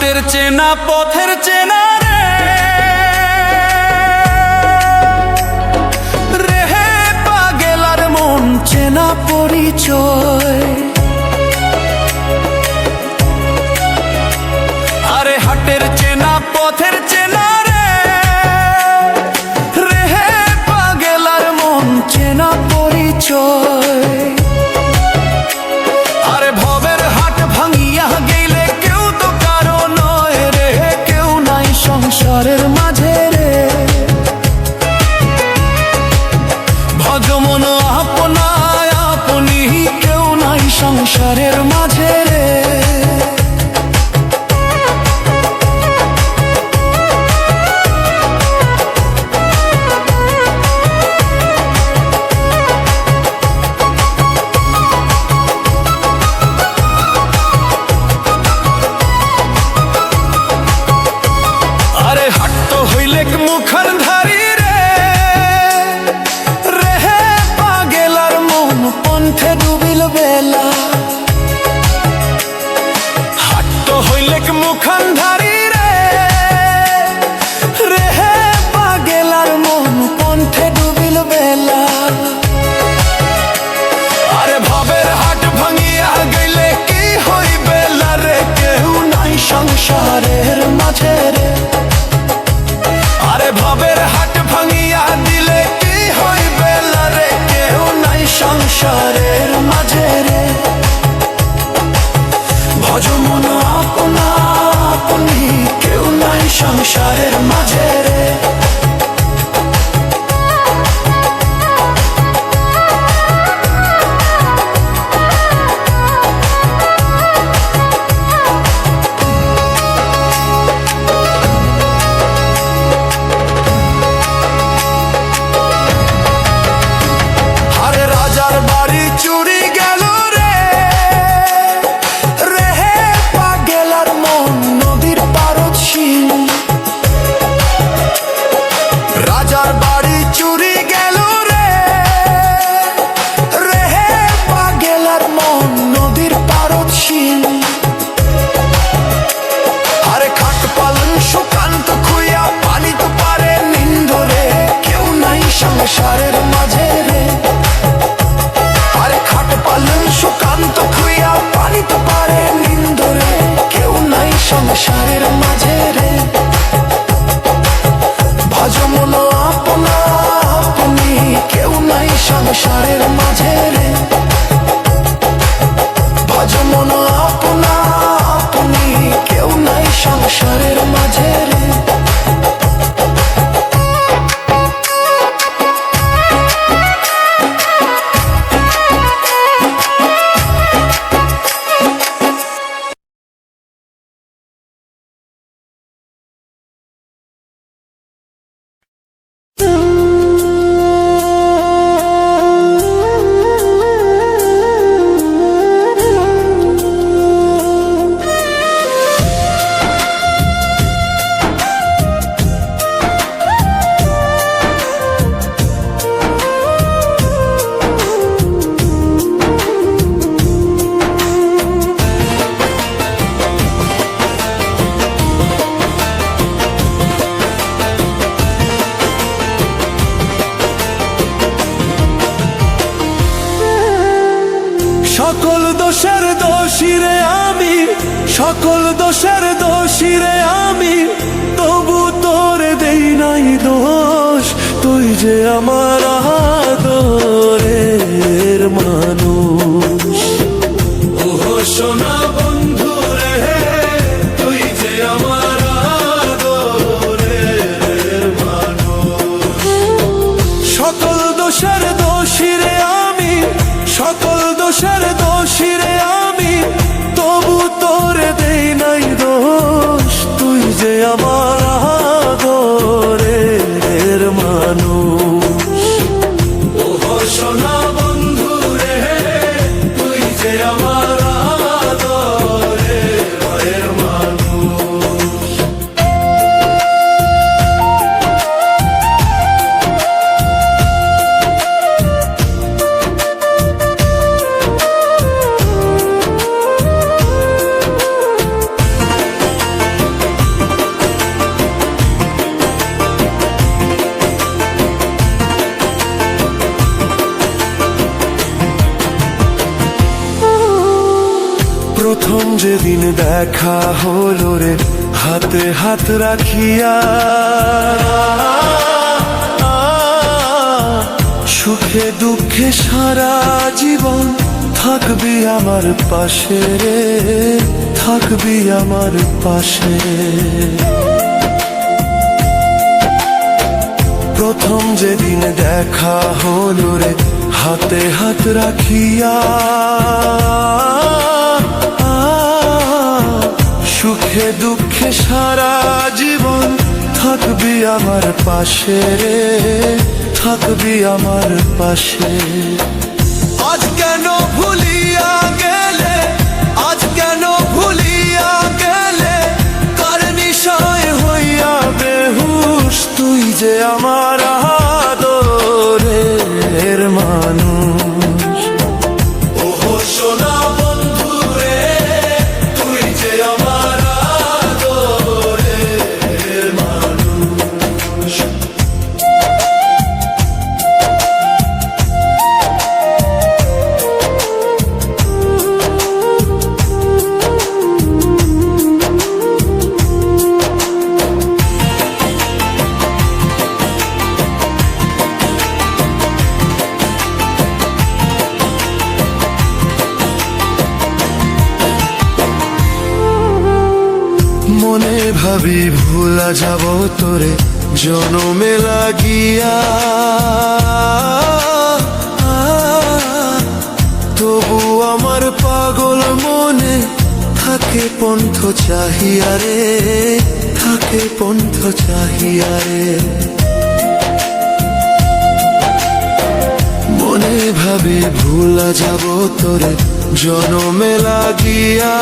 হাটের চেনা পথের চেনা রে হে পাগেলার মন চেনা পরিচয়। আরে হাটের চেনা পথের চেনা রে হে পাগেলার মন চেনা পরিচয়। আরে ভবের হাট ভাঙিয়া গেলে কেউ তো কারো নয় রে, কেউ নাই সংসারের মাঝে রে। ভজমন আপনায় আপনি কেউ নাই সংসারের মাঝে রে। মুখার ধারি রে রে হে পাগেলার মন পন্থে ডুবিল বেলা। হাট হইলেক মুখান ধারি রে রে হে পাগেলার মন পন্থে ডুবিল বেলা। আরে ভবের হাট ভাঙিয়া গেলে কি হইবে রে, কেউ নাই সংসারের মাঝে রে। আরে ভবের হাট ভাঙিয়া দিলে কি হইবে রে, কেউ নাই সংসারের মাঝে রে। ভজমন আপনা আপনি কেউ নাই সংসারের মাঝে রে। চুরি গেল রে রে হে পাগেলার মন নদীর পারদশীল। রাজার বাড়ি চুরি গেল রে রে হে পাগেলার মন নদীর পারদশীল। আরে খাট পালন সুকান্ত খুইয়া পানি তো পারে নিন্দরে, কেউ নাই সংসারের মাঝে রে। খাট পালন সুকান্ত খুইয়া পানি তো পারে নিন্দরে, কেউ নাই সংসারের মাঝে রে। ভজমন আপনা আপনি কেউ নাই সংসারের মাঝে রে। ভজমন আপনা আপনি কেউ নাই সংসারের মাঝে রে। সকল দোষের দোষী রে আমি, সকল দোষের দোষী রে আমি, তবু তোর দেই নাই দোষ। তুই যে আমার আদরের মানুষ। ওহো সোনা বন্ধু রে, তুই যে আমার আদরের মানুষ। সকল দোষের দোষী রে আমি, সকল দোষের দোষী রে আমি, তবু তোরে দেই নাই দোষ। তুই যে আমার আদরের মানুষ। ওহো সোনা বন্ধু রে, তুই যে আমার আদরের মানুষ। প্রথম যেদিন দেখা হলো রে হাতে হাত রাখিয়া, সুখে দুঃখে সারা জীবন থাকবি আমার পাশে রে, থাকবি আমার পাশে। প্রথম যেদিন দেখা হলো রে হাতে হাত রাখিয়া, সুখে দুঃখে সারা জীবন থাকবি আমার পাশে রে, থাকবি আমার পাশে। আজ কেন ভুলিয়া গেলে, আজ কেন ভুলিয়া গেলে, কার নিশায় হইয়া বেহুশ, তুই যে আমার আদরের মানুষ। ওহো সোনা বন্ধু রে, তুই যে আমার আদরের মানুষ। মনে ভাবি ভুলা যাব তোরে জনমে লাগিয়া, তবু আমার পাগল মনে থাকে পন্থ চাহিয়া রে, থাকে পন্থ চাহিয়া রে। মনে ভাবি ভুলা যাব তোরে জনমে লাগিয়া,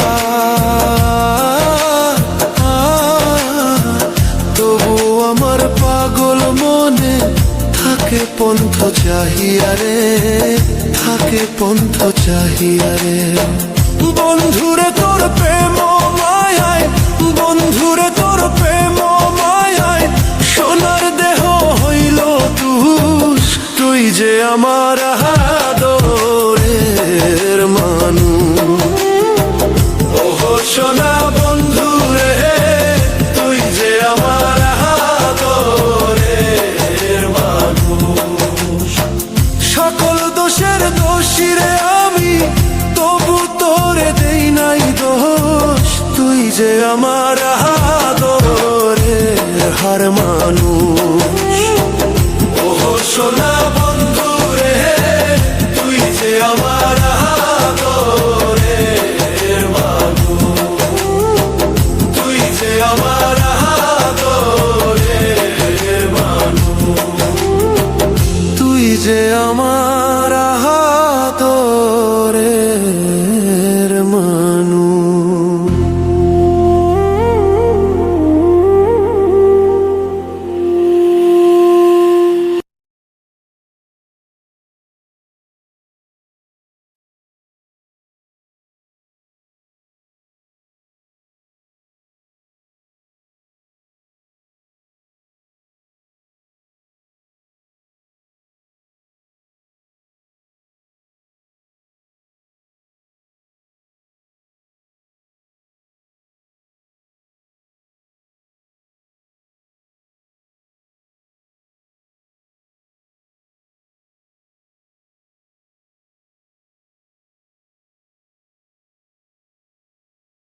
তবু আমার পাগল মনে থাকে পন্থ চাহিয়া রে, থাকে পন্থ চাহিয়া রে। বন্ধুরে তোর প্রেম মায়ায়, বন্ধুরে তোর প্রেম মায়ায়, সোনার দেহ হইল তুষ, তুই যে আমার আদরের মানুষ। ওহো সোনা বন্ধু রে, তুই যে আমার আদরের মানুষ। সকল দোষের দোষী রে আমি, তবু তোরে দেই নাই দোষ, তুই যে আমার